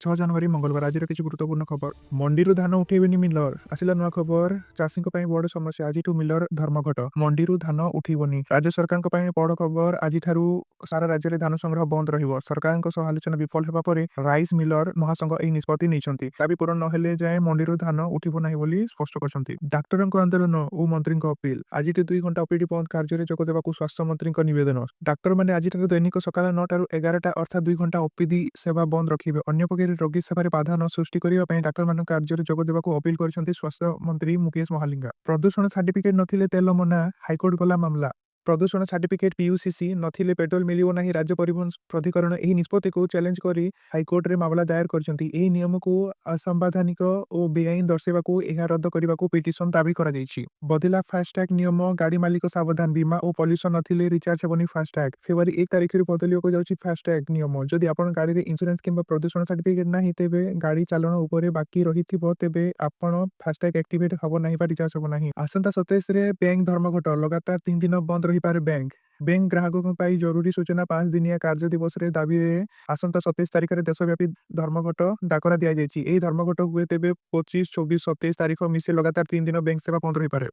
6 ଜାନୁଆରୀ ମଙ୍ଗଳବାର ଆଜିର କିଛି ଗୁରୁତ୍ୱପୂର୍ଣ୍ଣ ଖବର। ମଣ୍ଡିରୁ ଧାନ ଉଠେଇବେନି ମିଲର, ଆସିଲା ନୂଆ ଖବର। ଚାଷୀଙ୍କ ପାଇଁ ବଡ଼ ସମସ୍ୟା, ଆଜିଠୁ ମିଲର ଧର୍ମଘଟ। ମଣ୍ଡିରୁ ଧାନ ଉଠିବନି, ରାଜ୍ୟ ସରକାରଙ୍କ ପାଇଁ ବଡ଼ ଖବର। ଆଜିଠାରୁ ସାରା ରାଜ୍ୟରେ ଧାନ ସଂଗ୍ରହ ବନ୍ଦ ରହିବ। ସରକାରଙ୍କ ସହ ଆଲୋଚନା ବିଫଳ ହେବା ପରେ ରାଇସ୍ ମିଲର ମହାସଂଘ ଏହି ନିଷ୍ପତ୍ତି ନେଇଛନ୍ତି। ଦାବି ପୂରଣ ନହେଲେ ଯାଏଁ ମଣ୍ଡିରୁ ଧାନ ଉଠିବ ନାହିଁ ବୋଲି ସ୍ପଷ୍ଟ କରିଛନ୍ତି। ଡାକ୍ତରଙ୍କ ଆନ୍ଦୋଳନ ଓ ମନ୍ତ୍ରୀଙ୍କ ଅପିଲ, ଆଜିଠୁ 2 ଘଣ୍ଟା ଓପିଡି ବନ୍ଦ, କାର୍ଯ୍ୟରେ ଯୋଗ ଦେବାକୁ ସ୍ୱାସ୍ଥ୍ୟମନ୍ତ୍ରୀଙ୍କ ନିବେଦନ। ଡାକ୍ତରମାନେ ଆଜିଠାରୁ ଦୈନିକ ସକାଳ 9ଟାରୁ 11ଟା ଅର୍ଥାତ୍ 2 ଘଣ୍ଟା ଓପିଡି ସେବା ବନ୍ଦ ରଖିବେ। ଅନ୍ୟପକ୍ଷରେ ରୋଗୀ ସେବାରେ ବାଧା ନ ସୃଷ୍ଟି କରିବା ପାଇଁ ଡାକ୍ତରମାନଙ୍କୁ କାର୍ଯ୍ୟରେ ଯୋଗ ଦେବାକୁ ଅପିଲ କରିଛନ୍ତି ସ୍ୱାସ୍ଥ୍ୟମନ୍ତ୍ରୀ ମୁକେଶ ମହାଲିଙ୍ଗା। ପ୍ରଦୂଷଣ ସାର୍ଟିଫିକେଟ ନଥିଲେ ତେଲ ମନା, ହାଇକୋର୍ଟ ଗଲା ମାମଲା। ପ୍ରଦୂଷଣ ସାର୍ଟିଫିକେଟ PUCC ନଥିଲେ ପେଟ୍ରୋଲ ମିଳିବ ନାହିଁ। ରାଜ୍ୟ ପରିବହନ ପ୍ରାଧିକରଣ ଏହି ନିଷ୍ପତ୍ତିକୁ ଚ୍ୟାଲେଞ୍ଜ କରି ହାଇକୋର୍ଟରେ ମାମଲା ଦାୟର କରିଛନ୍ତି। ଏହି ନିୟମକୁ ଅସାମ୍ବିଧାନିକ ଓ ବେଆଇନ ଦର୍ଶାଇବାକୁ ଏହା ରଦ୍ଦ କରିବାକୁ ପିଟିସନ ଦାବି କରାଯାଇଛି। ବଦଳିଲା ଫାସ୍ଟ୍ୟାଗ ନିୟମ, ଗାଡ଼ି ମାଲିକ ସାବଧାନ, ବୀମା ଓ ପଲିସ ନଥିଲେ ରିଚାର୍ଜ ହେବନି ଫାସ୍ଟ୍ୟାଗ। ଫେବୃଆରୀ 1 ତାରିଖରୁ ବଦଳିବାକୁ ଯାଉଛି ଫାସ୍ଟ୍ୟାଗ ନିୟମ। ଯଦି ଆପଣ ଗାଡ଼ିରେ ଇନ୍ସୁରାନ୍ସ କିମ୍ବା ପ୍ରଦୂଷଣ ସାର୍ଟିଫିକେଟ ନାହିଁ, ତେବେ ଗାଡ଼ି ଚାଳନ ଉପରେ ବାକି ରହିଥିବ, ତେବେ ଆପଣ ଫାସ୍ଟ୍ୟାଗ ଆକ୍ଟିଭେଟ୍ ହେବ ନାହିଁ ବା ରିଚାର୍ଜ ହେବ ନାହିଁ। ଆସନ୍ତା 27ରେ ବ୍ୟାଙ୍କ ଧର୍ମଘଟ, ଲଗାତାର 3 ଦିନ ବନ୍ଦ ରହିପାରେ ବ୍ୟାଙ୍କ। ବ୍ୟାଙ୍କ ଗ୍ରାହକଙ୍କ ପାଇଁ ଜରୁରୀ ସୂଚନା, 5 ଦିନିଆ କାର୍ଯ୍ୟ ଦିବସରେ ଦାବିରେ ଆସନ୍ତା 27 ତାରିଖରେ ଦେଶବ୍ୟାପୀ ଧର୍ମଘଟ ଡାକରା ଦିଆଯାଇଛି। ଏହି ଧର୍ମଘଟ ହୁଏ ତେବେ 25, 24, 27 ତାରିଖ ମିଶି ଲଗାତାର 3 ଦିନ ବ୍ୟାଙ୍କ ସେବା ବନ୍ଦ ରହିପାରେ।